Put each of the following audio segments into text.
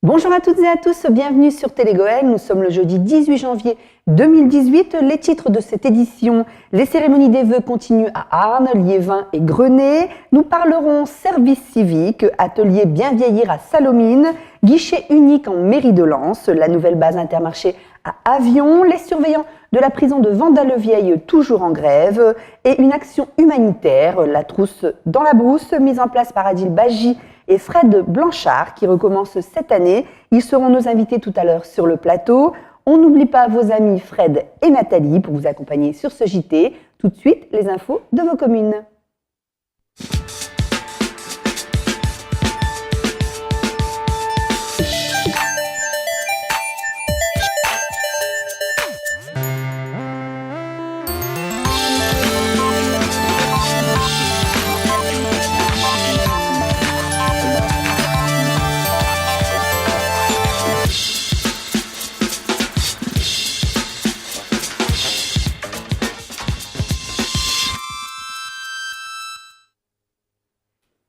Bonjour à toutes et à tous, bienvenue sur Télégoël. Nous sommes le jeudi 18 janvier 2018. Les titres de cette édition: les cérémonies des vœux continuent à Arnes, Liévin et Grenay. Nous parlerons service civique, atelier bien vieillir à Salomine, guichet unique en mairie de Lens, la nouvelle base Intermarché à Avion, les surveillants de la prison de Vandalevieille toujours en grève et une action humanitaire, la trousse dans la brousse, mise en place par Adil Baji et Fred Blanchard qui recommence cette année. Ils seront nos invités tout à l'heure sur le plateau. On n'oublie pas vos amis Fred et Nathalie pour vous accompagner sur ce JT. Tout de suite, les infos de vos communes.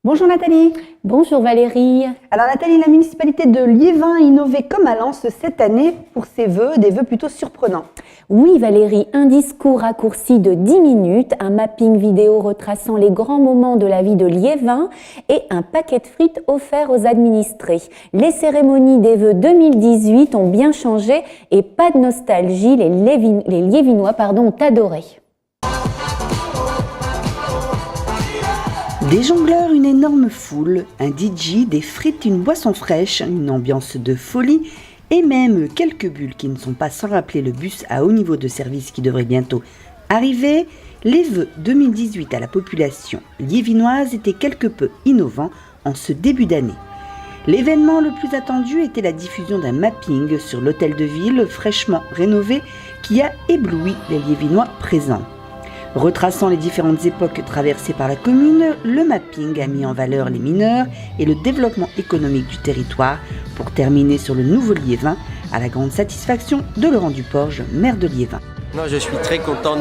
Bonjour Nathalie. Bonjour Valérie. Alors Nathalie, la municipalité de Liévin a innové comme à Lens cette année pour ses vœux, des vœux plutôt surprenants. Oui Valérie, un discours raccourci de 10 minutes, un mapping vidéo retraçant les grands moments de la vie de Liévin et un paquet de frites offert aux administrés. Les cérémonies des vœux 2018 ont bien changé et pas de nostalgie, les Liévinois ont adoré. Des jongleurs, une énorme foule, un DJ, des frites, une boisson fraîche, une ambiance de folie et même quelques bulles qui ne sont pas sans rappeler le bus à haut niveau de service qui devrait bientôt arriver. Les vœux 2018 à la population liévinoise étaient quelque peu innovants en ce début d'année. L'événement le plus attendu était la diffusion d'un mapping sur l'hôtel de ville fraîchement rénové qui a ébloui les Liévinois présents. Retraçant les différentes époques traversées par la commune, le mapping a mis en valeur les mineurs et le développement économique du territoire pour terminer sur le nouveau Liévin à la grande satisfaction de Laurent Duporge, maire de Liévin. Non, je suis très content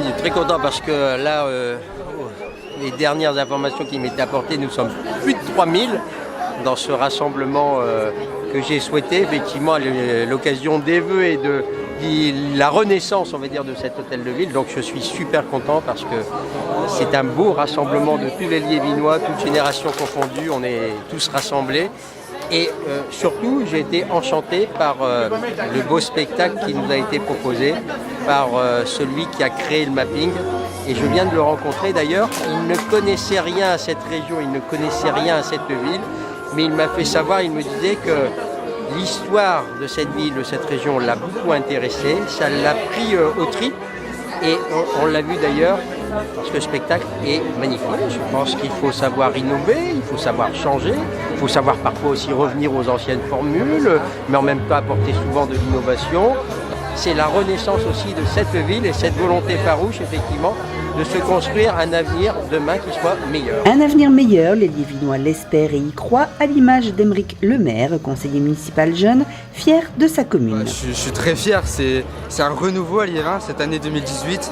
parce que là, les dernières informations qui m'étaient apportées, nous sommes plus de 3000 dans ce rassemblement que j'ai souhaité, effectivement, à l'occasion des vœux et de la renaissance, on va dire, de cet hôtel de ville. Donc je suis super content parce que c'est un beau rassemblement de tous les Liévinois, toutes générations confondues, on est tous rassemblés. Et surtout, j'ai été enchanté par le beau spectacle qui nous a été proposé par celui qui a créé le mapping. Et je viens de le rencontrer d'ailleurs. Il ne connaissait rien à cette région, il ne connaissait rien à cette ville, mais il m'a fait savoir, il me disait que l'histoire de cette ville, de cette région l'a beaucoup intéressé, ça l'a pris au trip et on l'a vu d'ailleurs parce que le spectacle est magnifique. Je pense qu'il faut savoir innover, il faut savoir changer, il faut savoir parfois aussi revenir aux anciennes formules, mais en même temps apporter souvent de l'innovation. C'est la renaissance aussi de cette ville et cette volonté farouche, effectivement, de se construire un avenir demain qui soit meilleur. Un avenir meilleur, les Liévinois l'espèrent et y croient, à l'image d'Aymeric Lemaire, conseiller municipal jeune, fier de sa commune. Je suis très fier, c'est un renouveau à Liévin cette année 2018,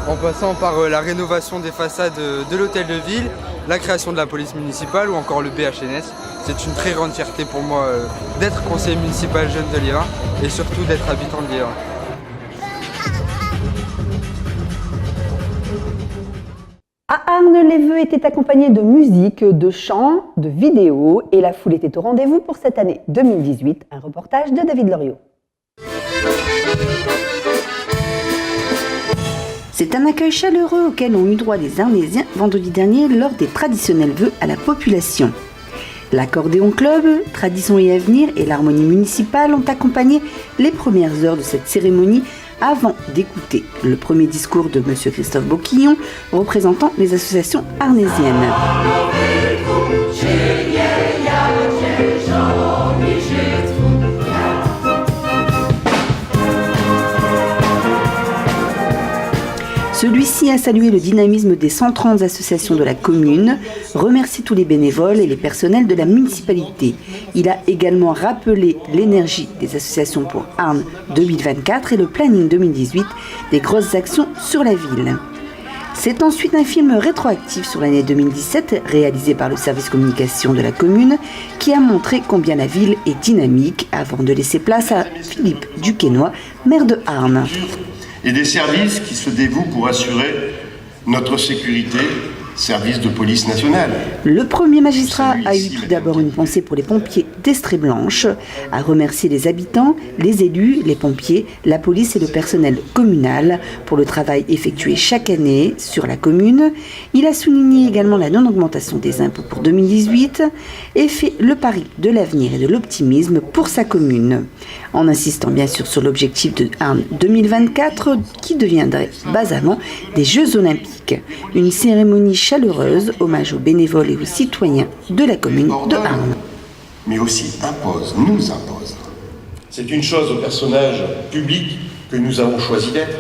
en passant par la rénovation des façades de l'hôtel de ville, la création de la police municipale ou encore le BHNS. C'est une très grande fierté pour moi d'être conseiller municipal jeune de Liévin et surtout d'être habitant de Liévin. À Arnes, les vœux étaient accompagnés de musique, de chants, de vidéos et la foule était au rendez-vous pour cette année 2018. Un reportage de David Loriot. C'est un accueil chaleureux auquel ont eu droit les Arnésiens vendredi dernier lors des traditionnels vœux à la population. L'Accordéon Club, Tradition et Avenir et l'Harmonie municipale ont accompagné les premières heures de cette cérémonie avant d'écouter le premier discours de M. Christophe Boquillon, représentant les associations arnésiennes. Celui-ci a salué le dynamisme des 130 associations de la commune, remercié tous les bénévoles et les personnels de la municipalité. Il a également rappelé l'énergie des associations pour Arnes 2024 et le planning 2018 des grosses actions sur la ville. C'est ensuite un film rétroactif sur l'année 2017, réalisé par le service communication de la commune, qui a montré combien la ville est dynamique, avant de laisser place à Philippe Duquesnoy, maire de Arnes. Et des services qui se dévouent pour assurer notre sécurité, service de police nationale. Le premier magistrat a eu tout d'abord une pensée pour les pompiers d'Estrée-Blanche, a remercié les habitants, les élus, les pompiers, la police et le personnel communal pour le travail effectué chaque année sur la commune. Il a souligné également la non-augmentation des impôts pour 2018 et fait le pari de l'avenir et de l'optimisme pour sa commune, en insistant bien sûr sur l'objectif de Arnes 2024 qui deviendrait basamment des Jeux Olympiques. Une cérémonie chaleureuse, hommage aux bénévoles et aux citoyens de la commune de Arnes. Mais aussi nous impose. C'est une chose au personnage public que nous avons choisi d'être.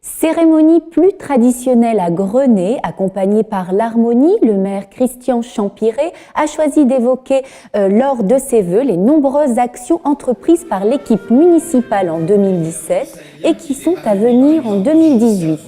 Cérémonie plus traditionnelle à Grenay, accompagnée par l'harmonie, le maire Christian Champiré a choisi d'évoquer lors de ses vœux les nombreuses actions entreprises par l'équipe municipale en 2017 et qui sont à venir en 2018.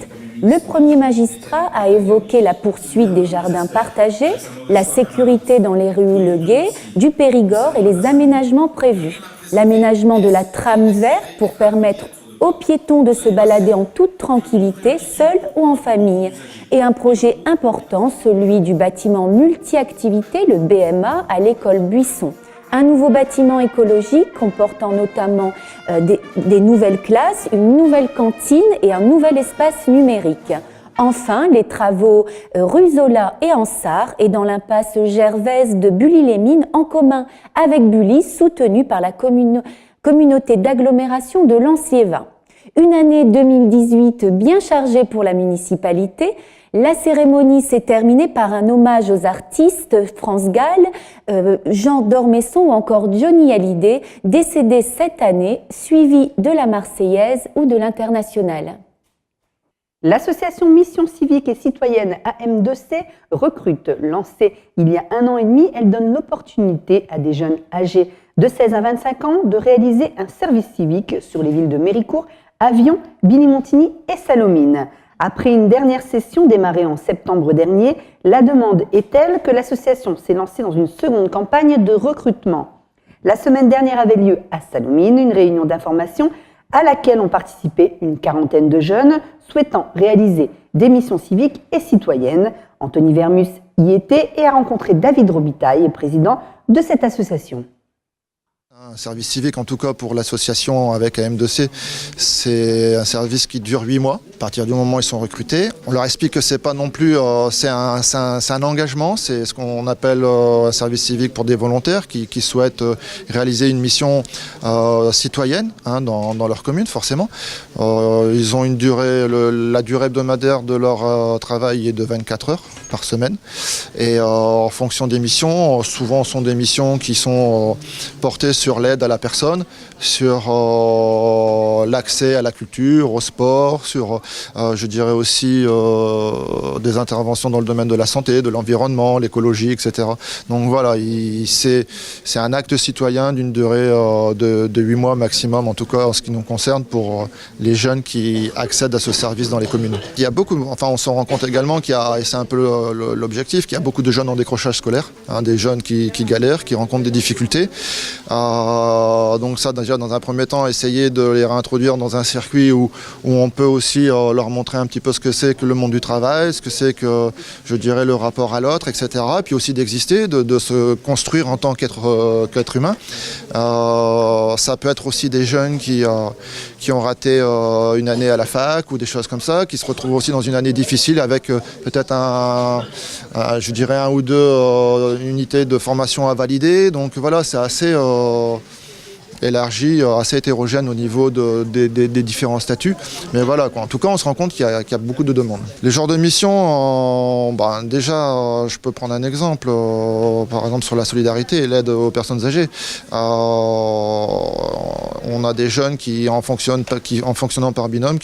Le premier magistrat a évoqué la poursuite des jardins partagés, la sécurité dans les rues Le Guet, du Périgord et les aménagements prévus. L'aménagement de la trame verte pour permettre aux piétons de se balader en toute tranquillité, seuls ou en famille. Et un projet important, celui du bâtiment multi-activité, le BMA, à l'école Buisson. Un nouveau bâtiment écologique comportant notamment des nouvelles classes, une nouvelle cantine et un nouvel espace numérique. Enfin, les travaux rue Zola et Ansart et dans l'impasse Gervaise de Bully-les-Mines en commun avec Bully, soutenus par la communauté d'agglomération de Lanciévin. Une année 2018 bien chargée pour la municipalité. La cérémonie s'est terminée par un hommage aux artistes France Gall, Jean d'Ormesson ou encore Johnny Hallyday, décédés cette année, suivi de la Marseillaise ou de l'Internationale. L'association Mission Civique et Citoyenne AM2C recrute. Lancée il y a 1 an et demi, elle donne l'opportunité à des jeunes âgés de 16 à 25 ans de réaliser un service civique sur les villes de Méricourt, Avion, Billy-Montigny et Salomine. Après une dernière session démarrée en septembre dernier, la demande est telle que l'association s'est lancée dans une seconde campagne de recrutement. La semaine dernière avait lieu à Salomine une réunion d'information à laquelle ont participé une quarantaine de jeunes souhaitant réaliser des missions civiques et citoyennes. Anthony Vermus y était et a rencontré David Robitaille, président de cette association. Un service civique, en tout cas pour l'association avec AM2C, c'est un service qui dure 8 mois. À partir du moment où ils sont recrutés, on leur explique que c'est pas non plus, c'est un engagement, c'est ce qu'on appelle un service civique pour des volontaires qui souhaitent réaliser une mission citoyenne dans leur commune, forcément. Ils ont une durée, la durée hebdomadaire de leur travail est de 24 heures par semaine. Et en fonction des missions, souvent ce sont des missions qui sont portées sur l'aide à la personne, sur l'accès à la culture, au sport, sur, je dirais aussi, des interventions dans le domaine de la santé, de l'environnement, l'écologie, etc. Donc voilà, c'est un acte citoyen d'une durée de 8 mois maximum, en tout cas en ce qui nous concerne, pour les jeunes qui accèdent à ce service dans les communes. Il y a beaucoup, enfin on s'en rend compte également qu'il y a, et c'est un peu l'objectif, qu'il y a beaucoup de jeunes en décrochage scolaire, des jeunes qui galèrent, qui rencontrent des difficultés. Donc ça, déjà dans un premier temps, essayer de les réintroduire dans un circuit où on peut aussi leur montrer un petit peu ce que c'est que le monde du travail, ce que c'est que, je dirais, le rapport à l'autre, etc. Puis aussi d'exister, de se construire en tant qu'être humain. Ça peut être aussi des jeunes qui ont raté une année à la fac ou des choses comme ça, qui se retrouvent aussi dans une année difficile avec peut-être je dirais 1 ou 2 unités de formation à valider. Donc voilà, c'est assez élargi, assez hétérogène au niveau des différents statuts. Mais voilà, quoi. En tout cas, on se rend compte qu'il y a beaucoup de demandes. Les genres de missions, déjà, je peux prendre un exemple, par exemple sur la solidarité et l'aide aux personnes âgées. On a des jeunes qui, en fonctionnant par binôme,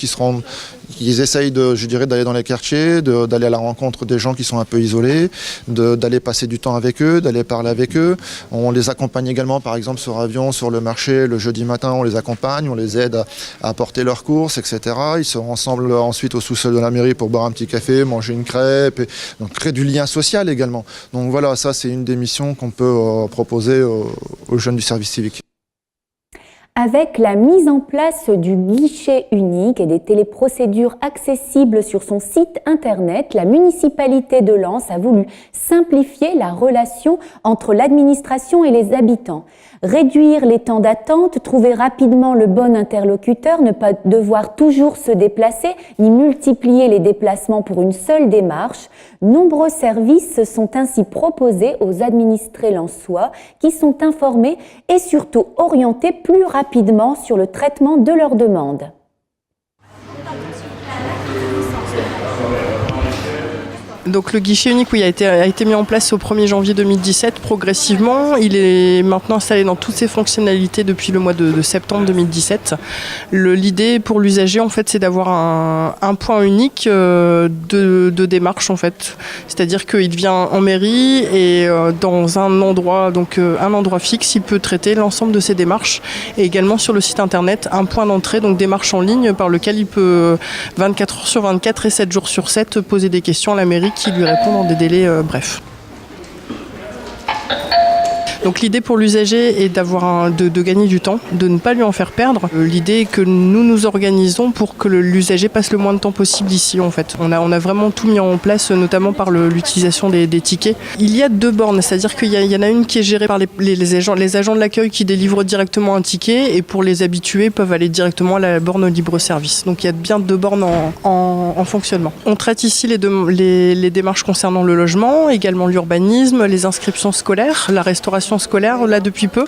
ils essayent d'aller dans les quartiers, d'aller à la rencontre des gens qui sont un peu isolés, d'aller passer du temps avec eux, d'aller parler avec eux. On les accompagne également, par exemple, sur Avion, sur le marché, marché le jeudi matin, on les accompagne, on les aide à apporter leurs courses, etc. Ils seront ensemble ensuite au sous-sol de la mairie pour boire un petit café, manger une crêpe, et donc créer du lien social également. Donc voilà, ça c'est une des missions qu'on peut proposer aux jeunes du service civique. Avec la mise en place du guichet unique et des téléprocédures accessibles sur son site internet, la municipalité de Lens a voulu simplifier la relation entre l'administration et les habitants. Réduire les temps d'attente, trouver rapidement le bon interlocuteur, ne pas devoir toujours se déplacer, ni multiplier les déplacements pour une seule démarche. Nombreux services sont ainsi proposés aux administrés lensois qui sont informés et surtout orientés plus rapidement sur le traitement de leurs demandes. Donc le guichet unique a été mis en place au 1er janvier 2017 progressivement. Il est maintenant installé dans toutes ses fonctionnalités depuis le mois de septembre 2017. L'idée pour l'usager en fait c'est d'avoir un point unique de démarche en fait. C'est-à-dire qu'il vient en mairie et dans un endroit fixe, il peut traiter l'ensemble de ses démarches et également sur le site internet un point d'entrée, donc démarche en ligne par lequel il peut 24 heures sur 24 et 7 jours sur 7 poser des questions à la mairie qui lui répond dans des délais brefs. Donc l'idée pour l'usager est de gagner du temps, de ne pas lui en faire perdre. L'idée est que nous nous organisons pour que l'usager passe le moins de temps possible ici en fait. On a vraiment tout mis en place, notamment par l'utilisation des tickets. Il y a 2 bornes, c'est-à-dire qu'il y en a une qui est gérée par les agents de l'accueil qui délivrent directement un ticket et pour les habitués peuvent aller directement à la borne libre-service. Donc il y a bien 2 bornes en fonctionnement. On traite ici les démarches concernant le logement, également l'urbanisme, les inscriptions scolaires, la restauration scolaire là depuis peu.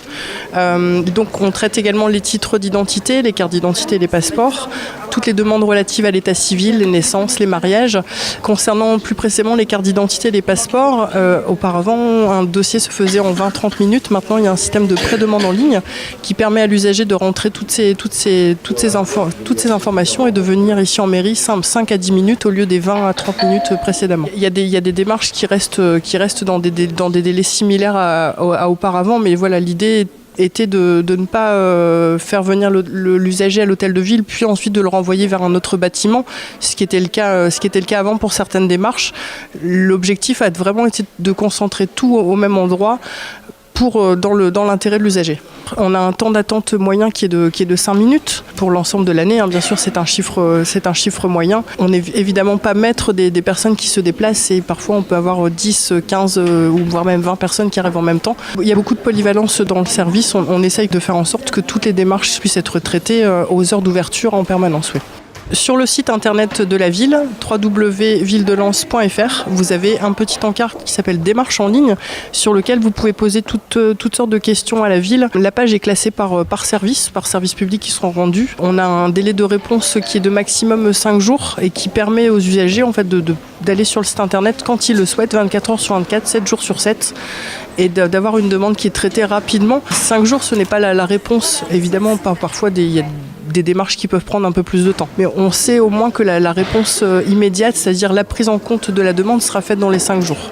Donc on traite également les titres d'identité, les cartes d'identité et les passeports, toutes les demandes relatives à l'état civil, les naissances, les mariages. Concernant plus précisément les cartes d'identité et les passeports, auparavant un dossier se faisait en 20-30 minutes. Maintenant il y a un système de pré-demande en ligne qui permet à l'usager de rentrer toutes ces informations et de venir ici en mairie 5 à 10 minutes au lieu des 20 à 30 minutes précédemment. Il y a des démarches qui restent dans des délais similaires à auparavant, mais voilà, l'idée était de ne pas faire venir l'usager à l'hôtel de ville, puis ensuite de le renvoyer vers un autre bâtiment, ce qui était le cas avant pour certaines démarches. L'objectif a vraiment été de concentrer tout au même endroit dans l'intérêt de l'usager. On a un temps d'attente moyen qui est de 5 minutes pour l'ensemble de l'année. Bien sûr, c'est un chiffre moyen. On n'est évidemment pas maître des personnes qui se déplacent et parfois on peut avoir 10, 15 ou voire même 20 personnes qui arrivent en même temps. Il y a beaucoup de polyvalence dans le service. On essaye de faire en sorte que toutes les démarches puissent être traitées aux heures d'ouverture en permanence. Oui. Sur le site internet de la ville, www.villedelens.fr, vous avez un petit encart qui s'appelle Démarche en ligne, sur lequel vous pouvez poser toutes sortes de questions à la ville. La page est classée par service public qui seront rendus. On a un délai de réponse qui est de maximum 5 jours et qui permet aux usagers en fait, d'aller sur le site internet quand ils le souhaitent, 24 heures sur 24, 7 jours sur 7, et d'avoir une demande qui est traitée rapidement. 5 jours, ce n'est pas la réponse. Évidemment, parfois, il y a des démarches qui peuvent prendre un peu plus de temps. Mais on sait au moins que la réponse immédiate, c'est-à-dire la prise en compte de la demande, sera faite dans les 5 jours.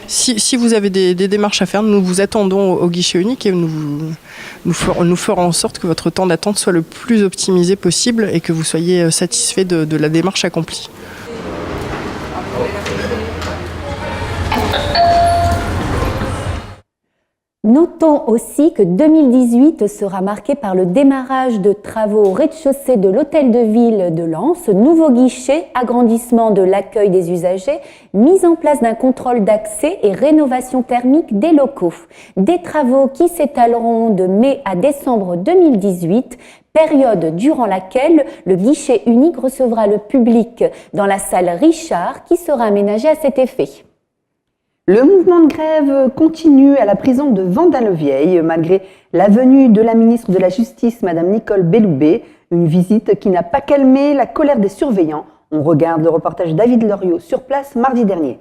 Si vous avez des démarches à faire, nous vous attendons au guichet unique et nous ferons en sorte que votre temps d'attente soit le plus optimisé possible et que vous soyez satisfait de la démarche accomplie. Notons aussi que 2018 sera marqué par le démarrage de travaux au rez-de-chaussée de l'hôtel de ville de Lens, nouveau guichet, agrandissement de l'accueil des usagers, mise en place d'un contrôle d'accès et rénovation thermique des locaux. Des travaux qui s'étaleront de mai à décembre 2018, période durant laquelle le guichet unique recevra le public dans la salle Richard qui sera aménagée à cet effet. Le mouvement de grève continue à la prison de Vendin-le-Vieil, malgré la venue de la ministre de la Justice, Madame Nicole Belloubet, une visite qui n'a pas calmé la colère des surveillants. On regarde le reportage David Loriot sur place mardi dernier.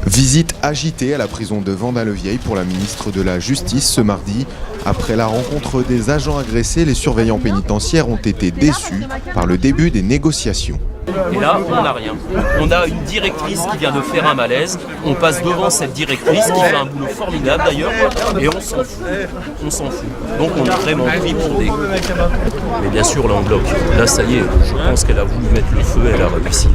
Visite agitée à la prison de Vendin-le-Vieil pour la ministre de la Justice ce mardi. Après la rencontre des agents agressés, les surveillants pénitentiaires ont été déçus par le début des négociations. Et là, on n'a rien. On a une directrice qui vient de faire un malaise. On passe devant cette directrice qui fait un boulot formidable d'ailleurs. Et on s'en fout. On s'en fout. Donc on est vraiment pris pour des... Mais bien sûr, là on bloque. Là, ça y est, je pense qu'elle a voulu mettre le feu, elle a réussi.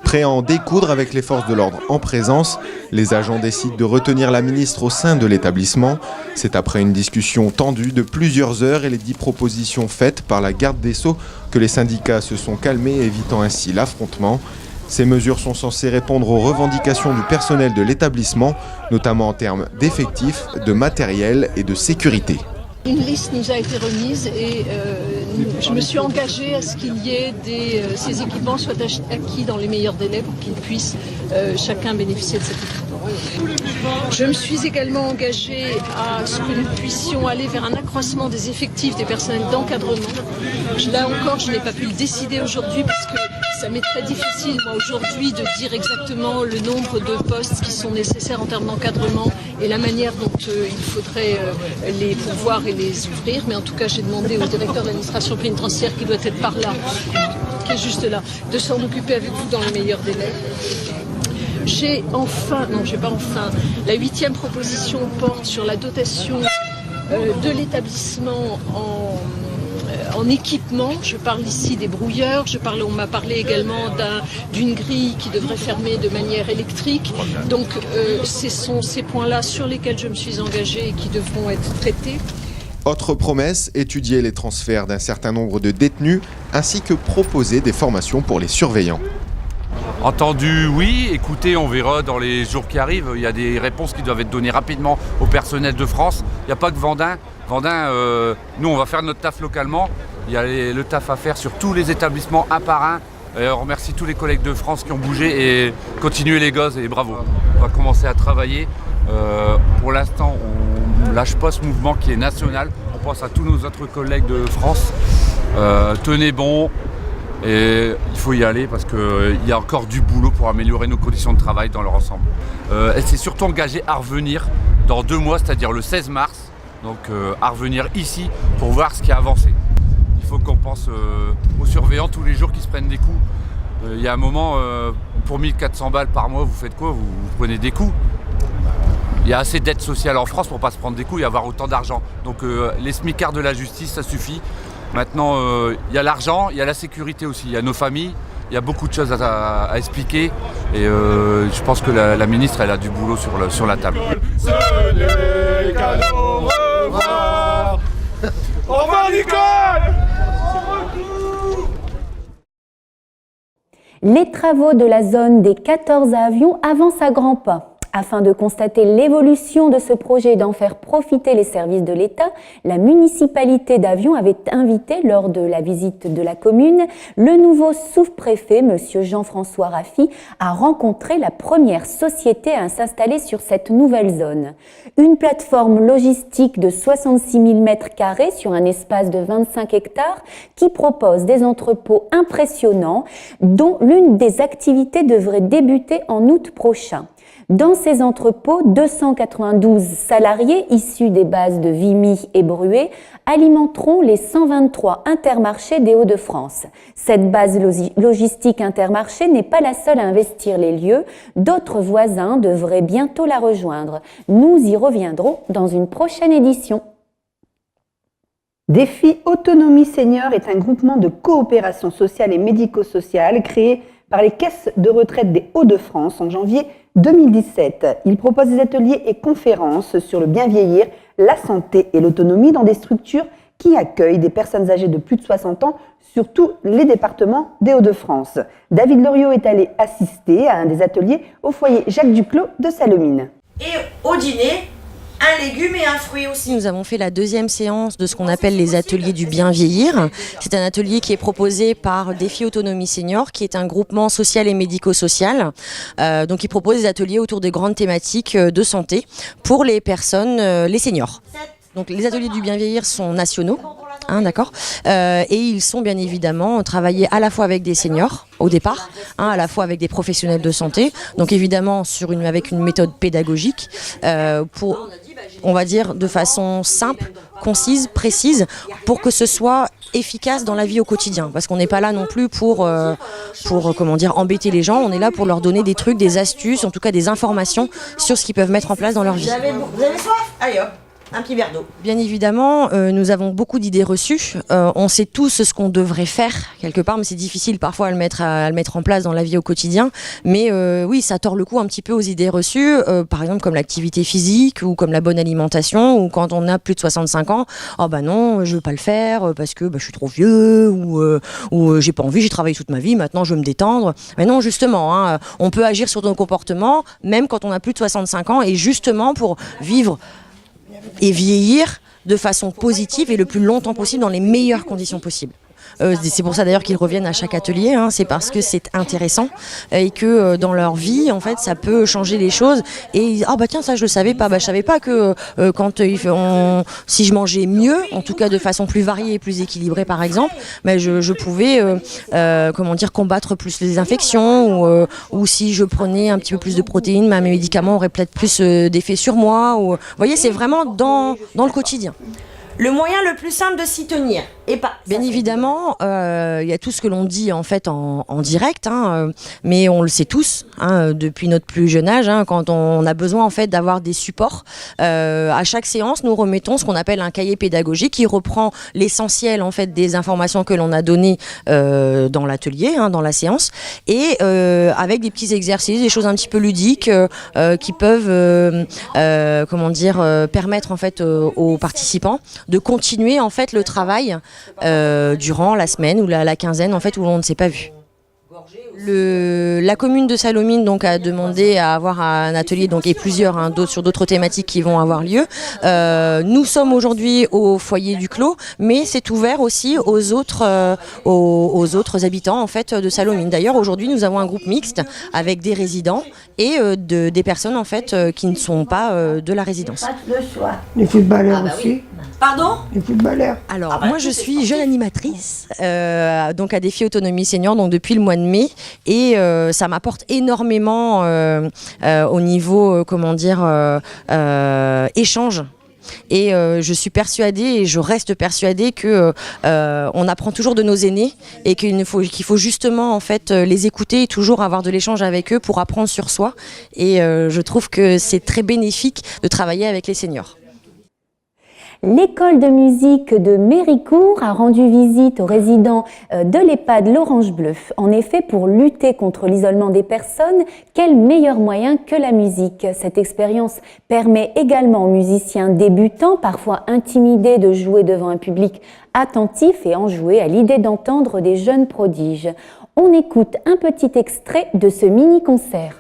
Prêts à en découdre avec les forces de l'ordre en présence, les agents décident de retenir la ministre au sein de l'établissement. C'est après une discussion tendue de plusieurs heures et les 10 propositions faites par la garde des Sceaux que les syndicats se sont calmés, évitant ainsi l'affrontement. Ces mesures sont censées répondre aux revendications du personnel de l'établissement, notamment en termes d'effectifs, de matériel et de sécurité. Une liste nous a été remise et je me suis engagée à ce qu'il y ait ces équipements soient acquis dans les meilleurs délais pour qu'ils puissent chacun bénéficier de cet équipement. Je me suis également engagée à ce que nous puissions aller vers un accroissement des effectifs des personnels d'encadrement. Là encore, je n'ai pas pu le décider aujourd'hui parce que ça m'est très difficile, moi, aujourd'hui, de dire exactement le nombre de postes qui sont nécessaires en termes d'encadrement et la manière dont il faudrait les pourvoir et les ouvrir. Mais en tout cas, j'ai demandé au directeur de l'administration pénitentiaire, qui doit être par là, qui est juste là, de s'en occuper avec vous dans les meilleurs délais. J'ai la 8e proposition porte sur la dotation de l'établissement en équipement. Je parle ici des brouilleurs, on m'a parlé également d'une grille qui devrait fermer de manière électrique. Donc ce sont ces points-là sur lesquels je me suis engagée et qui devront être traités. Autre promesse, étudier les transferts d'un certain nombre de détenus ainsi que proposer des formations pour les surveillants. Entendu, oui. Écoutez, on verra dans les jours qui arrivent. Il y a des réponses qui doivent être données rapidement au personnel de France. Il n'y a pas que Vendin. Vendin, nous, on va faire notre taf localement. Il y a le taf à faire sur tous les établissements un par un. On remercie tous les collègues de France qui ont bougé et continuez les gosses et bravo. On va commencer à travailler. Pour l'instant, on ne lâche pas ce mouvement qui est national. On pense à tous nos autres collègues de France. Tenez bon. Et il faut y aller parce qu'il y a encore du boulot pour améliorer nos conditions de travail dans leur ensemble. Elle s'est surtout engagée à revenir dans 2 mois, c'est-à-dire le 16 mars, donc à revenir ici pour voir ce qui a avancé. Il faut qu'on pense aux surveillants tous les jours qui se prennent des coups. Il y a un moment, pour 1400 balles par mois, vous faites quoi? Vous prenez des coups. Il y a assez d'aide sociale en France pour ne pas se prendre des coups et avoir autant d'argent. Donc les smicards de la justice, ça suffit. Maintenant, il y a l'argent, il y a la sécurité aussi, il y a nos familles, il y a beaucoup de choses à expliquer et je pense que la ministre, elle a du boulot sur la table. Au revoir Nicole. Les travaux de la zone des 14 avions avancent à grands pas. Afin de constater l'évolution de ce projet et d'en faire profiter les services de l'État, la municipalité d'Avion avait invité, lors de la visite de la commune, le nouveau sous-préfet, M. Jean-François Raffi, à rencontrer la première société à s'installer sur cette nouvelle zone. Une plateforme logistique de 66 000 m² sur un espace de 25 hectares qui propose des entrepôts impressionnants dont l'une des activités devrait débuter en août prochain. Dans ces entrepôts, 292 salariés issus des bases de Vimy et Bruay alimenteront les 123 intermarchés des Hauts-de-France. Cette base logistique intermarché n'est pas la seule à investir les lieux. D'autres voisins devraient bientôt la rejoindre. Nous y reviendrons dans une prochaine édition. Défi Autonomie Senior est un groupement de coopération sociale et médico-sociale créé par les caisses de retraite des Hauts-de-France en janvier 2017. Il propose des ateliers et conférences sur le bien vieillir, la santé et l'autonomie dans des structures qui accueillent des personnes âgées de plus de 60 ans sur tous les départements des Hauts-de-France. David Loriot est allé assister à un des ateliers au foyer Jacques Duclos de Sallaumines. Et au dîner, un légume et un fruit aussi. Nous avons fait la 2e séance de ce qu'on appelle les ateliers du bien vieillir. C'est un atelier qui est proposé par Défi Autonomie Senior, qui est un groupement social et médico-social. Donc il propose des ateliers autour des grandes thématiques de santé pour les personnes, les seniors. Donc les ateliers du bien vieillir sont nationaux. D'accord. Et ils sont bien évidemment travaillés à la fois avec des seniors au départ, à la fois avec des professionnels de santé, donc évidemment avec une méthode pédagogique pour, on va dire, de façon simple, concises, précises, pour que ce soit efficace dans la vie au quotidien. Parce qu'on n'est pas là non plus pour embêter les gens, on est là pour leur donner des trucs, des astuces, en tout cas des informations sur ce qu'ils peuvent mettre en place dans leur vie. Vous avez soif? Allez hop, un petit verre d'eau. Bien évidemment, nous avons beaucoup d'idées reçues. On sait tous ce qu'on devrait faire quelque part, mais c'est difficile parfois à le mettre en place dans la vie au quotidien. Mais oui, ça tord le cou un petit peu aux idées reçues, par exemple comme l'activité physique ou comme la bonne alimentation, ou quand on a plus de 65 ans, oh bah non, je veux pas le faire parce que je suis trop vieux, ou j'ai pas envie, j'ai travaillé toute ma vie, maintenant je veux me détendre. Mais non, justement, on peut agir sur nos comportements même quand on a plus de 65 ans, et justement pour vivre et vieillir de façon positive et le plus longtemps possible dans les meilleures conditions possibles. C'est pour ça d'ailleurs qu'ils reviennent à chaque atelier, c'est parce que c'est intéressant et que dans leur vie en fait ça peut changer les choses, et tiens, ça je le savais pas, je savais pas que si je mangeais mieux, en tout cas de façon plus variée et plus équilibrée par exemple, je pouvais combattre plus les infections, ou si je prenais un petit peu plus de protéines, mes médicaments auraient peut-être plus d'effet sur moi, vous voyez, c'est vraiment dans le quotidien. Le moyen le plus simple de s'y tenir. Et pas. Bien évidemment, il y a tout ce que l'on dit en fait en direct, mais on le sait tous depuis notre plus jeune âge, quand on a besoin en fait d'avoir des supports. À chaque séance, nous remettons ce qu'on appelle un cahier pédagogique qui reprend l'essentiel en fait des informations que l'on a données dans l'atelier, dans la séance, et avec des petits exercices, des choses un petit peu ludiques qui peuvent permettre en fait aux participants de continuer en fait le travail durant la semaine ou la quinzaine en fait où on ne s'est pas vu. La commune de Salomine donc a demandé à avoir un atelier et plusieurs sur d'autres thématiques qui vont avoir lieu. Nous sommes aujourd'hui au foyer du Clos, mais c'est ouvert aussi aux autres habitants en fait de Salomine. D'ailleurs aujourd'hui nous avons un groupe mixte avec des résidents et des personnes en fait qui ne sont pas de la résidence. Les footballeurs aussi. Pardon? Les footballeurs. Alors moi je suis jeune animatrice à Défi Autonomie Senior depuis le mois de mai, et ça m'apporte énormément au niveau échange. Et je suis persuadée et je reste persuadée que on apprend toujours de nos aînés, et qu'il faut justement en fait les écouter et toujours avoir de l'échange avec eux pour apprendre sur soi. Et je trouve que c'est très bénéfique de travailler avec les seniors. L'école de musique de Méricourt a rendu visite aux résidents de l'EHPAD l'Orange Bleu. En effet, pour lutter contre l'isolement des personnes, quel meilleur moyen que la musique? Cette expérience permet également aux musiciens débutants, parfois intimidés de jouer devant un public attentif et enjoué à l'idée d'entendre des jeunes prodiges. On écoute un petit extrait de ce mini-concert.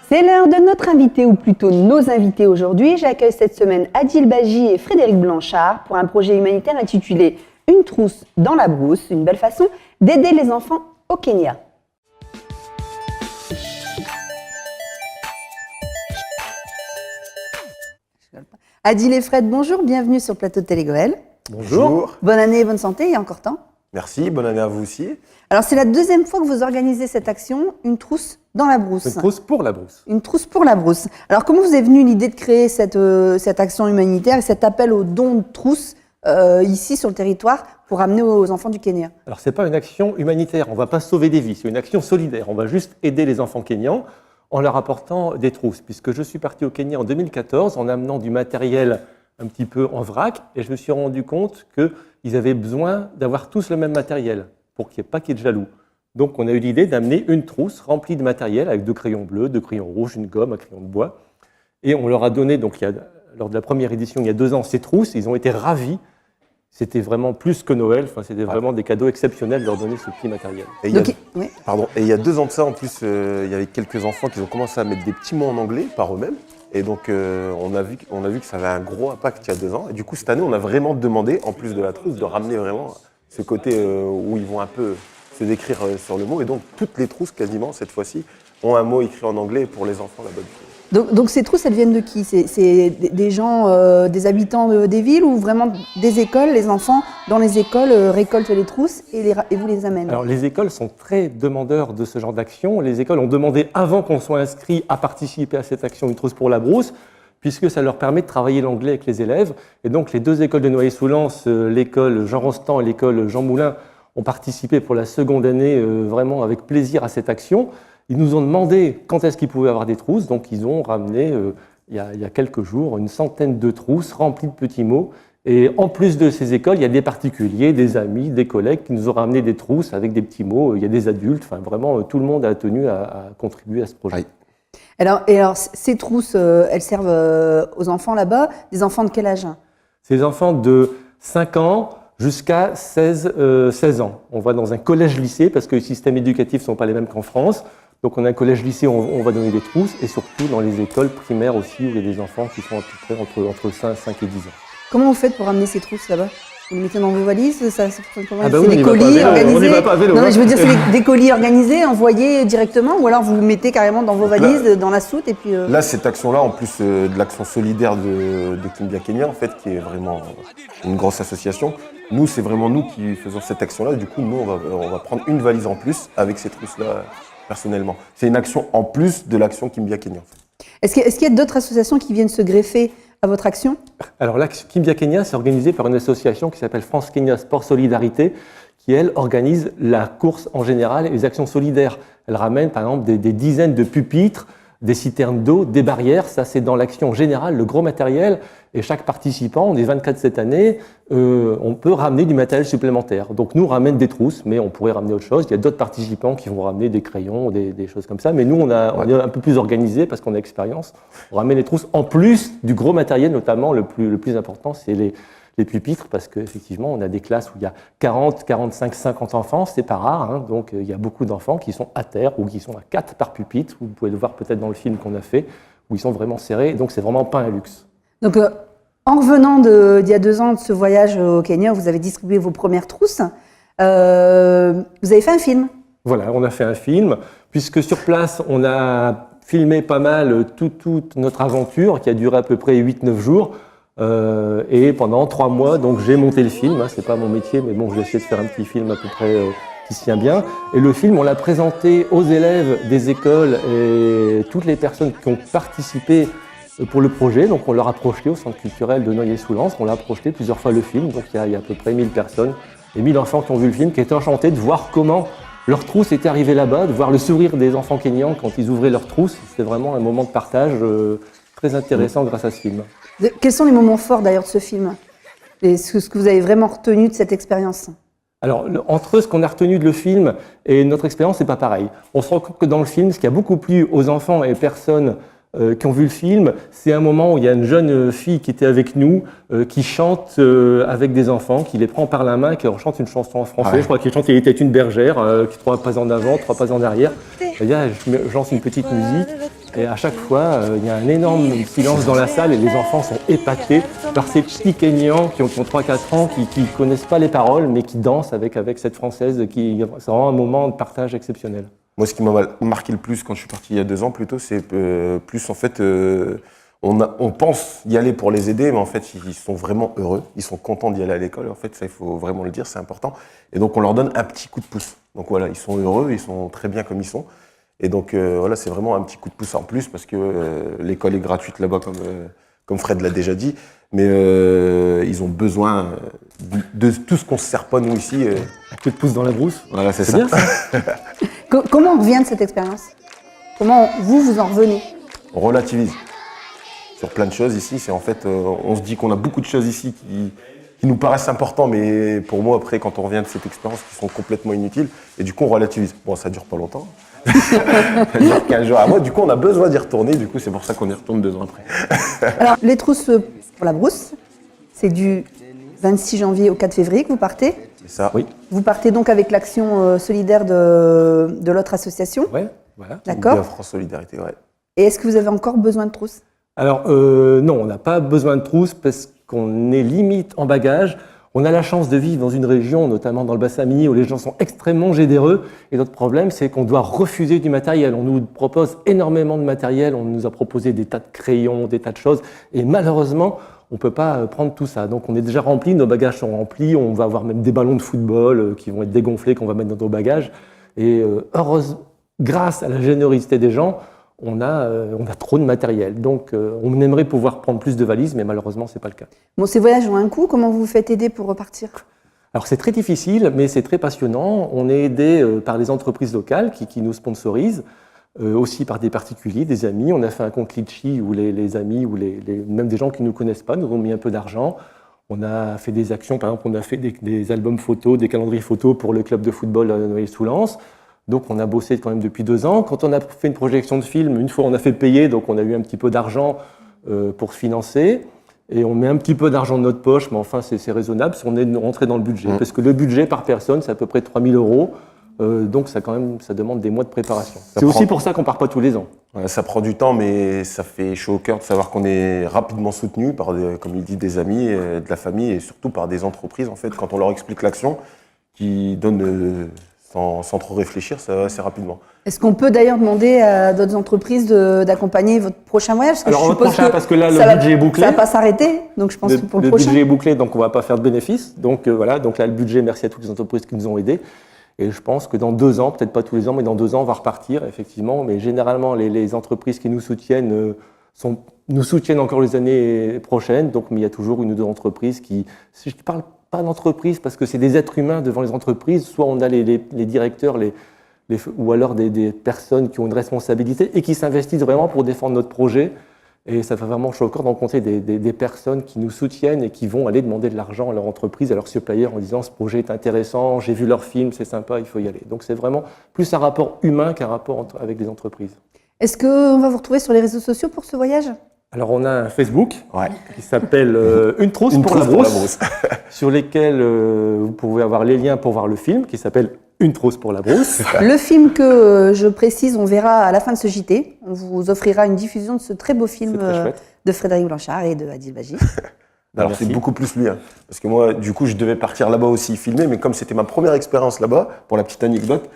C'est l'heure de notre invité, ou plutôt nos invités aujourd'hui. J'accueille cette semaine Adil Baji et Frédéric Blanchard pour un projet humanitaire intitulé « Une trousse dans la brousse », une belle façon d'aider les enfants au Kenya. Adil et Fred, bonjour, bienvenue sur le plateau de Télégoël. Bonjour. Bonne année et bonne santé, il y a encore temps. Merci, bonne année à vous aussi. Alors c'est la deuxième fois que vous organisez cette action, une trousse dans la brousse. Une trousse pour la brousse. Une trousse pour la brousse. Alors comment vous est venue l'idée de créer cette action humanitaire et cet appel aux dons de trousses ici sur le territoire pour amener aux enfants du Kenya? Alors c'est pas une action humanitaire, on va pas sauver des vies, c'est une action solidaire. On va juste aider les enfants kenyans en leur apportant des trousses. Puisque je suis parti au Kenya en 2014 en amenant du matériel un petit peu en vrac, et je me suis rendu compte qu'ils avaient besoin d'avoir tous le même matériel pour qu'il n'y ait pas qu'il y ait de jaloux. Donc on a eu l'idée d'amener une trousse remplie de matériel avec 2 crayons bleus, 2 crayons rouges, une gomme, un crayon de bois. Et on leur a donné, lors de la première édition, il y a 2 ans, ces trousses. Ils ont été ravis. C'était vraiment plus que Noël. C'était vraiment des cadeaux exceptionnels de leur donner ce petit matériel. Et il y a 2 ans de ça, en plus, il y avait quelques enfants qui ont commencé à mettre des petits mots en anglais par eux-mêmes. Et donc on a vu que ça avait un gros impact il y a 2 ans. Et du coup cette année on a vraiment demandé, en plus de la trousse, de ramener vraiment ce côté où ils vont un peu se décrire sur le mot. Et donc toutes les trousses quasiment cette fois-ci ont un mot écrit en anglais pour les enfants là-bas. Donc ces trousses, elles viennent de qui? C'est des gens, des habitants des villes ou vraiment des écoles? Les enfants dans les écoles récoltent les trousses et vous les amènez? Alors les écoles sont très demandeurs de ce genre d'action. Les écoles ont demandé avant qu'on soit inscrit à participer à cette action Une trousse pour la brousse, puisque ça leur permet de travailler l'anglais avec les élèves. Et donc les 2 écoles de Noailles-sous-Lens, l'école Jean Rostand et l'école Jean Moulin, ont participé pour la seconde année vraiment avec plaisir à cette action. Ils nous ont demandé quand est-ce qu'ils pouvaient avoir des trousses, donc ils ont ramené il y a quelques jours une centaine de trousses remplies de petits mots. Et en plus de ces écoles, il y a des particuliers, des amis, des collègues qui nous ont ramené des trousses avec des petits mots. Il y a des adultes, enfin vraiment tout le monde a tenu à contribuer à ce projet. Alors ces trousses, elles servent aux enfants là-bas, des enfants de quel âge? Ces enfants de 5 ans jusqu'à 16 ans. On va dans un collège-lycée parce que les systèmes éducatifs ne sont pas les mêmes qu'en France. Donc on a un collège-lycée, on va donner des trousses, et surtout dans les écoles primaires aussi, où il y a des enfants qui sont à peu près entre 5 et 10 ans. Comment vous faites pour ramener ces trousses là-bas? Vous les mettez dans vos valises? C'est des colis organisés? On n'y va pas à vélo. Non, mais je veux dire, c'est des colis organisés, envoyés directement, ou alors vous les mettez carrément dans vos valises, dans la soute, et puis... Là, cette action-là, en plus de l'action solidaire de Kimbia Kenya, en fait, qui est vraiment une grosse association, nous, c'est vraiment nous qui faisons cette action-là. Du coup, nous, on va prendre une valise en plus avec ces trousses-là, personnellement. C'est une action en plus de l'action Kimbia Kenya. Est-ce qu'il y a d'autres associations qui viennent se greffer à votre action? Alors là, Kimbia Kenya, c'est organisé par une association qui s'appelle France Kenya Sport Solidarité, qui, elle, organise la course en général et les actions solidaires. Elle ramène, par exemple, des dizaines de pupitres, des citernes d'eau, des barrières. Ça, c'est dans l'action générale, le gros matériel. Et chaque participant, on est 24 cette année, on peut ramener du matériel supplémentaire. Donc nous, on ramène des trousses, mais on pourrait ramener autre chose. Il y a d'autres participants qui vont ramener des crayons, des choses comme ça. Mais nous, on est un peu plus organisé parce qu'on a expérience. On ramène les trousses en plus du gros matériel, notamment le plus important, c'est les pupitres, parce qu'effectivement, on a des classes où il y a 40, 45, 50 enfants, c'est pas rare, hein, donc il y a beaucoup d'enfants qui sont à terre ou qui sont à 4 par pupitre. Vous pouvez le voir peut-être dans le film qu'on a fait, où ils sont vraiment serrés, donc c'est vraiment pas un luxe. Donc, en revenant d'il y a 2 ans de ce voyage au Kenya, vous avez distribué vos premières trousses. Vous avez fait un film. Voilà, on a fait un film, puisque sur place, on a filmé pas mal toute notre aventure, qui a duré à peu près 8-9 jours. Et pendant 3 mois, donc j'ai monté le film. Hein, c'est pas mon métier, mais bon, j'ai essayé de faire un petit film à peu près qui se tient bien. Et le film, on l'a présenté aux élèves des écoles et toutes les personnes qui ont participé pour le projet. Donc on leur a projeté au Centre culturel de Noailles-sous-Lens. On l'a projeté plusieurs fois le film. Donc il y a à peu près 1000 personnes et 1000 enfants qui ont vu le film, qui étaient enchantés de voir comment leur trousse était arrivée là-bas, de voir le sourire des enfants kényans quand ils ouvraient leur trousse. C'était vraiment un moment de partage très intéressant grâce à ce film. Quels sont les moments forts d'ailleurs de ce film? Et ce que vous avez vraiment retenu de cette expérience? Alors, entre ce qu'on a retenu de le film et notre expérience, c'est pas pareil. On se rend compte que dans le film, ce qui a beaucoup plu aux enfants et personnes qui ont vu le film, c'est un moment où il y a une jeune fille qui était avec nous, qui chante avec des enfants, qui les prend par la main, qui leur chante une chanson en français. Ouais. Je crois qu'il chante « Il était une bergère », qui 3 pas en avant, 3 pas en arrière. Et là, je lance une petite musique. Et à chaque fois, il y a un énorme silence dans la salle et les enfants sont épatés par ces petits Kenyans qui ont 3-4 ans, qui ne connaissent pas les paroles, mais qui dansent avec cette Française. C'est vraiment un moment de partage exceptionnel. Moi, ce qui m'a marqué le plus quand je suis parti il y a 2 ans plutôt, c'est plus en fait, on pense y aller pour les aider, mais en fait, ils sont vraiment heureux, ils sont contents d'y aller à l'école. En fait, ça, il faut vraiment le dire, c'est important. Et donc, on leur donne un petit coup de pouce. Donc voilà, ils sont heureux, ils sont très bien comme ils sont. Et donc voilà, c'est vraiment un petit coup de pouce en plus parce que l'école est gratuite là-bas, comme Fred l'a déjà dit. Mais ils ont besoin de tout ce qu'on ne se sert pas nous ici. Un coup de pouce dans la brousse. Voilà, c'est ça. Bien, ça. Comment on revient de cette expérience? Comment vous en revenez? On relativise sur plein de choses ici. C'est en fait, on se dit qu'on a beaucoup de choses ici qui nous paraissent importantes, mais pour moi, après, quand on revient de cette expérience, qui sont complètement inutiles. Et du coup, on relativise. Bon, ça dure pas longtemps. Ça dure 15 jours à moi. Du coup, on a besoin d'y retourner. Du coup, c'est pour ça qu'on y retourne 2 ans après. Alors, les trousses pour la brousse, c'est du 26 janvier au 4 février que vous partez. C'est ça. Oui. Vous partez donc avec l'action solidaire de l'autre association. Ouais, voilà. D'accord. De France Solidarité, ouais. Et est-ce que vous avez encore besoin de trousses? Alors non, on n'a pas besoin de trousse parce qu'on est limite en bagage. On a la chance de vivre dans une région, notamment dans le bassin minier, où les gens sont extrêmement généreux. Et notre problème, c'est qu'on doit refuser du matériel. On nous propose énormément de matériel. On nous a proposé des tas de crayons, des tas de choses. Et malheureusement, on ne peut pas prendre tout ça. Donc on est déjà rempli, nos bagages sont remplis. On va avoir même des ballons de football qui vont être dégonflés, qu'on va mettre dans nos bagages. Et grâce à la générosité des gens, on a trop de matériel. Donc on aimerait pouvoir prendre plus de valises, mais malheureusement, ce n'est pas le cas. Bon, ces voyages ont un coût. Comment vous vous faites aider pour repartir? Alors c'est très difficile, mais c'est très passionnant. On est aidé par les entreprises locales qui nous sponsorisent, aussi par des particuliers, des amis. On a fait un compte Litchi où les amis ou même des gens qui ne nous connaissent pas nous ont mis un peu d'argent. On a fait des actions, par exemple, on a fait des albums photos, des calendriers photos pour le club de football Noyers-sous-Lens. Donc on a bossé quand même depuis 2 ans. Quand on a fait une projection de film, une fois on a fait payer, donc on a eu un petit peu d'argent pour se financer. Et on met un petit peu d'argent de notre poche, mais enfin c'est raisonnable si on est rentré dans le budget. Parce que le budget par personne, c'est à peu près 3 000 €. Donc ça demande des mois de préparation. C'est aussi pour ça qu'on ne part pas tous les ans. Ouais, ça prend du temps, mais ça fait chaud au cœur de savoir qu'on est rapidement soutenu par, comme il dit, des amis, de la famille et surtout par des entreprises. En fait, quand on leur explique l'action, qui donnent sans trop réfléchir, ça va assez rapidement. Est-ce qu'on peut d'ailleurs demander à d'autres entreprises d'accompagner votre prochain voyage? Alors votre prochain, parce que là le budget est bouclé. Ça ne va pas s'arrêter, donc je pense que pour le prochain. Le budget est bouclé, donc on ne va pas faire de bénéfices. Donc voilà, donc là le budget, merci à toutes les entreprises qui nous ont aidés. Et je pense que dans 2 ans, peut-être pas tous les ans, mais dans 2 ans, on va repartir, effectivement. Mais généralement, les entreprises qui nous soutiennent nous soutiennent encore les années prochaines. Donc, mais il y a toujours une ou deux entreprises qui... Si je ne parle pas d'entreprise, parce que c'est des êtres humains devant les entreprises, soit on a les directeurs, ou alors des personnes qui ont une responsabilité et qui s'investissent vraiment pour défendre notre projet. Et ça fait vraiment chaud au cœur de rencontrer des personnes qui nous soutiennent et qui vont aller demander de l'argent à leur entreprise, à leur supplier en disant « ce projet est intéressant, j'ai vu leur film, c'est sympa, il faut y aller ». Donc c'est vraiment plus un rapport humain qu'un rapport avec les entreprises. Est-ce qu'on va vous retrouver sur les réseaux sociaux pour ce voyage? Alors on a un Facebook qui s'appelle Une trousse pour la brousse, sur lesquels vous pouvez avoir les liens pour voir le film qui s'appelle Une trousse pour la brousse. Le film que je précise, on verra à la fin de ce JT. On vous offrira une diffusion de ce très beau film de Frédéric Blanchard et de Adil Baji. Alors c'est beaucoup plus lui, hein, parce que moi du coup je devais partir là-bas aussi filmer, mais comme c'était ma première expérience là-bas, pour la petite anecdote,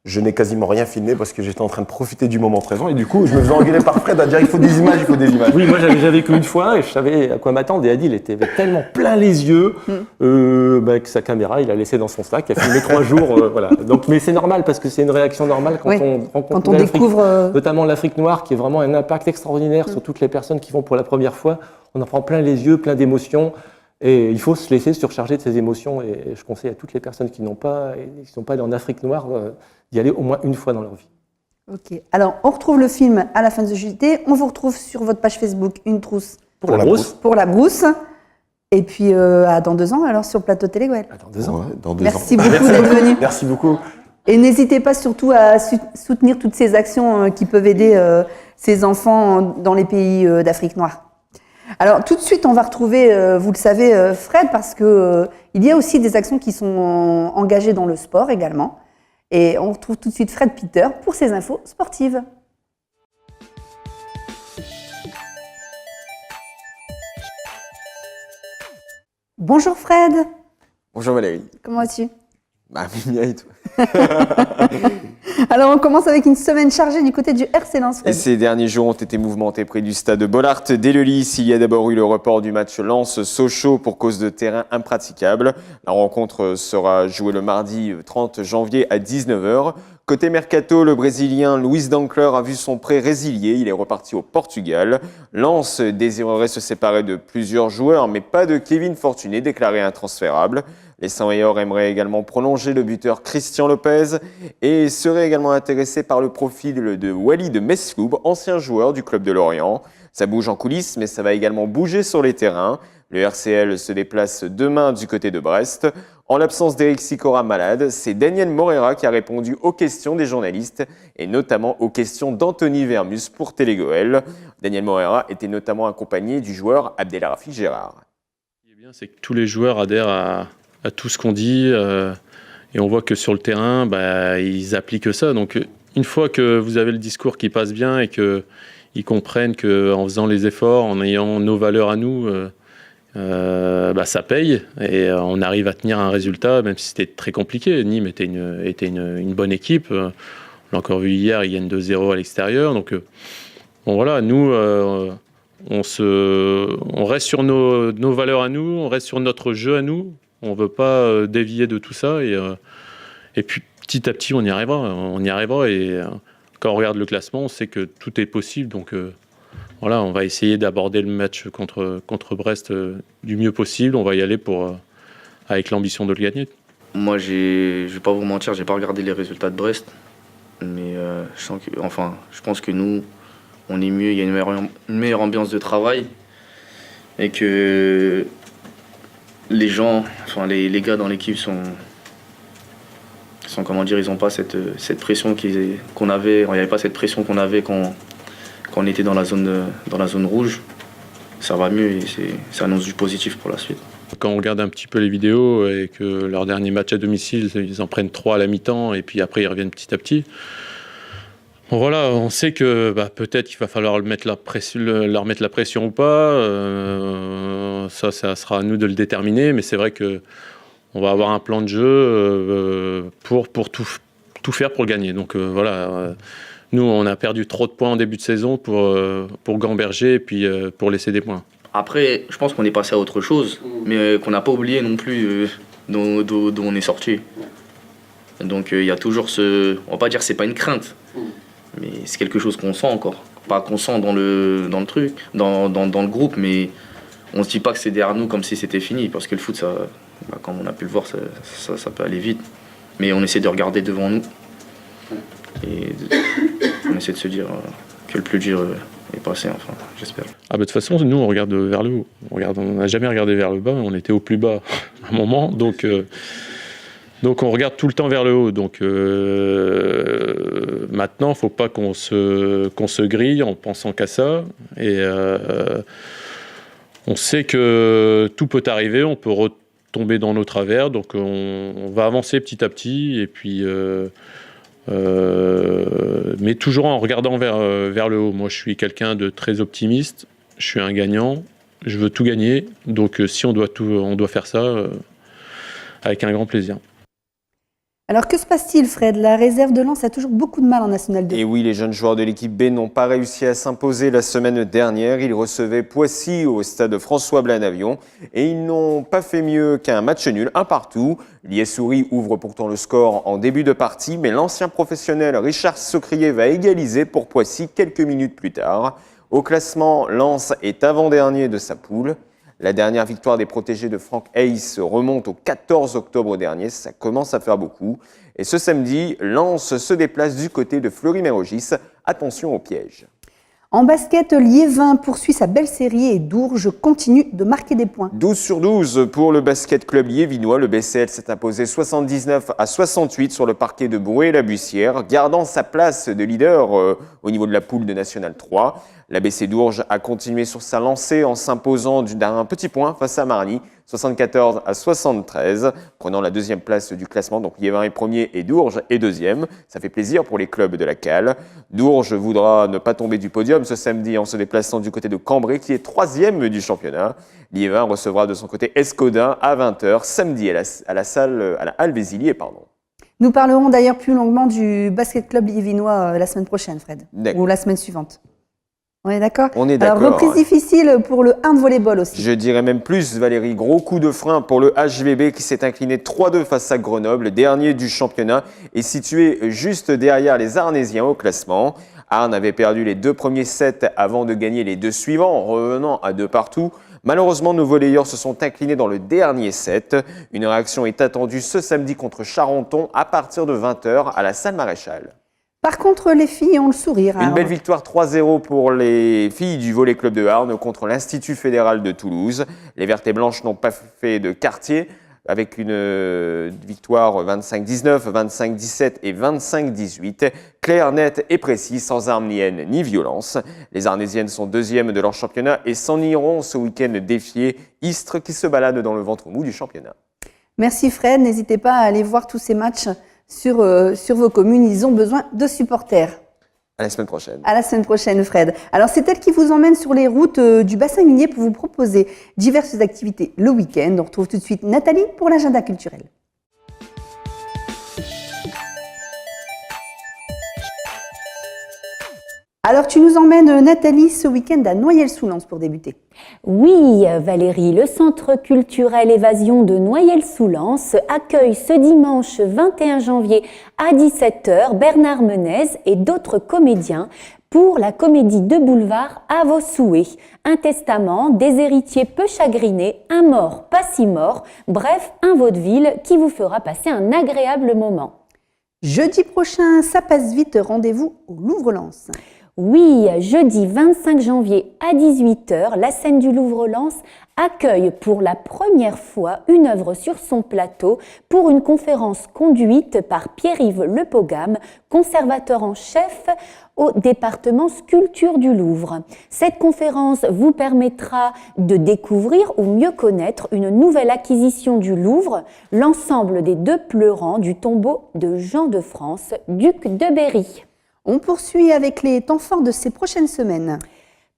je n'ai quasiment rien filmé parce que j'étais en train de profiter du moment présent et du coup je me faisais engueuler par Fred à dire il faut des images, il faut des images. Oui, moi j'avais vécu une fois et je savais à quoi m'attendre et Adil avait tellement plein les yeux que sa caméra il a laissé dans son sac, il a filmé 3 jours, voilà. Donc, mais c'est normal parce que c'est une réaction normale quand on rencontre quand on découvre notamment l'Afrique noire qui est vraiment un impact extraordinaire sur toutes les personnes qui vont pour la première fois. On en prend plein les yeux, plein d'émotions. Et il faut se laisser surcharger de ces émotions. Et je conseille à toutes les personnes qui ne sont pas allées en Afrique noire d'y aller au moins une fois dans leur vie. Ok. Alors, on retrouve le film à la fin de ce JT. On vous retrouve sur votre page Facebook Une trousse pour la brousse. Pour la brousse. Et puis, dans 2 ans, alors sur le plateau Télé-Gouel. Dans 2 ans. Ouais, dans 2 Merci ans. beaucoup d'être venu. Merci beaucoup. Et n'hésitez pas surtout à soutenir toutes ces actions qui peuvent aider ces enfants dans les pays d'Afrique noire. Alors tout de suite, on va retrouver, vous le savez, Fred, parce que il y a aussi des actions qui sont engagées dans le sport également. Et on retrouve tout de suite Fred Peter pour ses infos sportives. Bonjour Fred. Bonjour Valérie. Comment vas-tu? Bien et toi. Alors on commence avec une semaine chargée du côté du RC Lens. Et ces derniers jours ont été mouvementés près du stade de Bollaert dès le Lys. Il y a d'abord eu le report du match Lens-Sochaux pour cause de terrain impraticable. La rencontre sera jouée le mardi 30 janvier à 19h. Côté Mercato, le Brésilien Luis Dankler a vu son prêt résilié. Il est reparti au Portugal. Lens désirerait se séparer de plusieurs joueurs, mais pas de Kevin Fortuné, déclaré intransférable. Les Saint-Mailleurs aimeraient également prolonger le buteur Christian Lopez et seraient également intéressés par le profil de Walid Mesloub, ancien joueur du club de Lorient. Ça bouge en coulisses, mais ça va également bouger sur les terrains. Le RCL se déplace demain du côté de Brest. En l'absence d'Éric Sicora malade, c'est Daniel Morera qui a répondu aux questions des journalistes et notamment aux questions d'Anthony Vermus pour Télé-Goël. Daniel Morera était notamment accompagné du joueur Abdelrafi Gérard. Ce qui est bien, c'est que tous les joueurs adhèrent à tout ce qu'on dit et on voit que sur le terrain, ils appliquent ça. Donc une fois que vous avez le discours qui passe bien et qu'ils ils comprennent qu'en faisant les efforts, en ayant nos valeurs à nous, ça paye et on arrive à tenir un résultat, même si c'était très compliqué. Nîmes était une bonne équipe. On l'a encore vu hier, ils gagnent 2-0 à l'extérieur. Donc voilà, nous, on reste sur nos valeurs à nous, on reste sur notre jeu à nous. On ne veut pas dévier de tout ça. Et puis petit à petit, on y arrivera. Et quand on regarde le classement, on sait que tout est possible. Donc voilà, on va essayer d'aborder le match contre Brest du mieux possible. On va y aller avec l'ambition de le gagner. Moi, je vais pas vous mentir, j'ai pas regardé les résultats de Brest, mais je pense que nous, on est mieux. Il y a une meilleure ambiance de travail et que les gens, les gars dans l'équipe sont comment dire, ils n'ont pas cette pression qu'on avait. Il n'y avait pas cette pression qu'on avait quand on était dans la zone rouge. Ça va mieux et ça annonce du positif pour la suite. Quand on regarde un petit peu les vidéos et que leur dernier match à domicile, ils en prennent 3 à la mi-temps et puis après ils reviennent petit à petit. Bon, voilà, on sait que peut-être qu'il va falloir leur mettre la pression ou pas. Ça sera à nous de le déterminer, mais c'est vrai que on va avoir un plan de jeu pour tout faire pour gagner. Donc voilà, nous on a perdu trop de points en début de saison pour gamberger et puis pour laisser des points. Après, je pense qu'on est passé à autre chose, mais qu'on n'a pas oublié non plus d'où on est sorti. Donc il y a toujours on va pas dire que c'est pas une crainte, mais c'est quelque chose qu'on sent encore. Pas qu'on sent dans le truc, dans le groupe, mais on se dit pas que c'est derrière nous comme si c'était fini, parce que le foot, ça, comme on a pu le voir, ça peut aller vite. Mais on essaie de regarder devant nous et on essaie de se dire que le plus dur est passé, enfin, j'espère. De toute façon, nous on regarde vers le haut. On n'a jamais regardé vers le bas, on était au plus bas à un moment, donc on regarde tout le temps vers le haut. Donc maintenant, il ne faut pas qu'on se grille en pensant qu'à ça. Et on sait que tout peut arriver, on peut retomber dans nos travers. Donc on va avancer petit à petit. Et puis, mais toujours en regardant vers le haut. Moi, je suis quelqu'un de très optimiste. Je suis un gagnant. Je veux tout gagner. Donc si on doit faire ça avec un grand plaisir. Alors que se passe-t-il, Fred? La réserve de Lens a toujours beaucoup de mal en National 2. Et oui, les jeunes joueurs de l'équipe B n'ont pas réussi à s'imposer la semaine dernière. Ils recevaient Poissy au stade François Blanavion et ils n'ont pas fait mieux qu'un match nul, 1-1. L'IS-Souris ouvre pourtant le score en début de partie, mais l'ancien professionnel Richard Socrier va égaliser pour Poissy quelques minutes plus tard. Au classement, Lens est avant-dernier de sa poule. La dernière victoire des protégés de Franck Hayes remonte au 14 octobre dernier, ça commence à faire beaucoup. Et ce samedi, Lens se déplace du côté de Fleury-Mérogis. Attention au piège. En basket, Liévin poursuit sa belle série et Dourges continue de marquer des points. 12/12 pour le basket club liévinois. Le BCL s'est imposé 79-68 sur le parquet de Brouet-la-Bussière, gardant sa place de leader au niveau de la poule de National 3. L'ABC Dourges a continué sur sa lancée en s'imposant d'un petit point face à Marny, 74-73, prenant la deuxième place du classement. Donc Liévin est premier et Dourges est deuxième. Ça fait plaisir pour les clubs de la Cale. Dourges voudra ne pas tomber du podium ce samedi en se déplaçant du côté de Cambrai, qui est troisième du championnat. Liévin recevra de son côté Escodin à 20h samedi à la Halle Vézilier. Nous parlerons d'ailleurs plus longuement du basket club liévinois la semaine prochaine, Fred, ou la semaine suivante. On est d'accord? On est d'accord. Alors, reprise difficile pour le hand-volleyball aussi. Je dirais même plus, Valérie. Gros coup de frein pour le HVB qui s'est incliné 3-2 face à Grenoble, dernier du championnat, et situé juste derrière les Arnésiens au classement. Arnes avait perdu les 2 premiers sets avant de gagner les 2 suivants, revenant à 2-2. Malheureusement, nos volleyeurs se sont inclinés dans le dernier set. Une réaction est attendue ce samedi contre Charenton à partir de 20h à la Salle Maréchal. Par contre, les filles ont le sourire. Une belle victoire 3-0 pour les filles du volley club de Arnes contre l'Institut fédéral de Toulouse. Les Vertes et Blanches n'ont pas fait de quartier avec une victoire 25-19, 25-17 et 25-18. Claire, nette et précise, sans armes ni haine ni violence. Les Arnésiennes sont deuxièmes de leur championnat et s'en iront ce week-end défier Istres qui se balade dans le ventre mou du championnat. Merci Fred, n'hésitez pas à aller voir tous ces matchs sur vos communes, ils ont besoin de supporters. À la semaine prochaine. À la semaine prochaine, Fred. Alors, c'est elle qui vous emmène sur les routes du bassin minier pour vous proposer diverses activités le week-end. On retrouve tout de suite Nathalie pour l'agenda culturel. Alors, tu nous emmènes, Nathalie, ce week-end à Noyelles-sous-Lens pour débuter. Oui, Valérie, le Centre culturel Évasion de Noyelles-sous-Lens accueille ce dimanche 21 janvier à 17h Bernard Menez et d'autres comédiens pour la comédie de boulevard À vos souhaits. Un testament, des héritiers peu chagrinés, un mort pas si mort, bref, un vaudeville qui vous fera passer un agréable moment. Jeudi prochain, ça passe vite, rendez-vous au Louvre-Lens. Oui, jeudi 25 janvier à 18h, la scène du Louvre-Lens accueille pour la première fois une œuvre sur son plateau pour une conférence conduite par Pierre-Yves Lepogam, conservateur en chef au département sculpture du Louvre. Cette conférence vous permettra de découvrir ou mieux connaître une nouvelle acquisition du Louvre, l'ensemble des 2 pleurants du tombeau de Jean de France, duc de Berry. On poursuit avec les temps forts de ces prochaines semaines.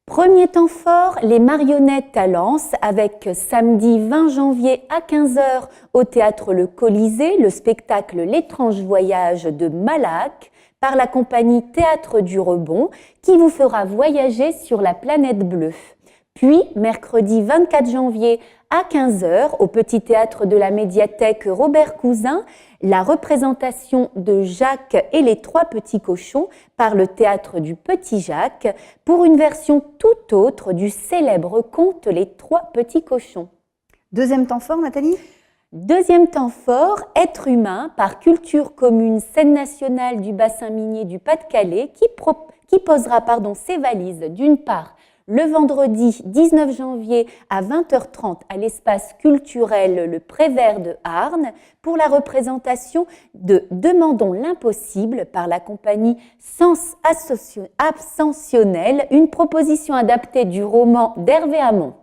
Premier temps fort, les marionnettes à Lens avec samedi 20 janvier à 15h au théâtre Le Colisée, le spectacle L'étrange voyage de Malak par la compagnie Théâtre du Rebond qui vous fera voyager sur la planète bleue. Puis, mercredi 24 janvier à 15h, au Petit Théâtre de la Médiathèque Robert Cousin, la représentation de Jacques et les 3 petits cochons par le Théâtre du Petit Jacques pour une version tout autre du célèbre conte Les 3 petits cochons. Deuxième temps fort, Nathalie ? Deuxième temps fort, Être humain par Culture Commune, scène nationale du bassin minier du Pas-de-Calais qui posera ses valises d'une part le vendredi 19 janvier à 20h30 à l'espace culturel Le Prévert de Arnes pour la représentation de Demandons l'impossible par la compagnie Sens Ascensionnel, une proposition adaptée du roman d'Hervé Hamon.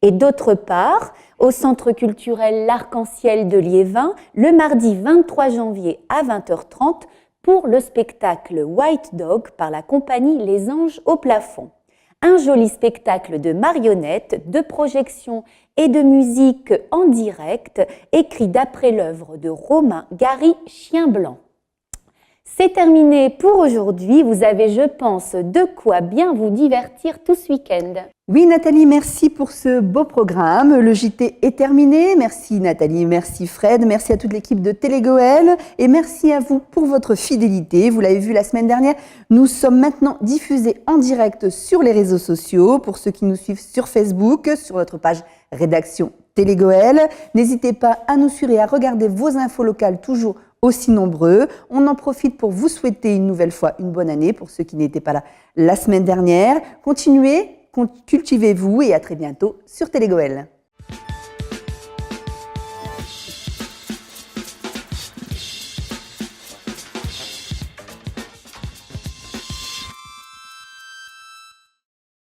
Et d'autre part, au Centre culturel L'Arc-en-Ciel de Liévin, le mardi 23 janvier à 20h30 pour le spectacle White Dog par la compagnie Les Anges au plafond. Un joli spectacle de marionnettes, de projections et de musique en direct, écrit d'après l'œuvre de Romain Gary Chien Blanc. C'est terminé pour aujourd'hui. Vous avez, je pense, de quoi bien vous divertir tout ce week-end. Oui, Nathalie, merci pour ce beau programme. Le JT est terminé. Merci Nathalie, merci Fred, merci à toute l'équipe de Télégoël et merci à vous pour votre fidélité. Vous l'avez vu la semaine dernière, nous sommes maintenant diffusés en direct sur les réseaux sociaux. Pour ceux qui nous suivent sur Facebook, sur notre page rédaction Télégoël, n'hésitez pas à nous suivre et à regarder vos infos locales toujours aussi nombreux. On en profite pour vous souhaiter une nouvelle fois une bonne année pour ceux qui n'étaient pas là la semaine dernière. Continuez, cultivez-vous et à très bientôt sur Télégoël.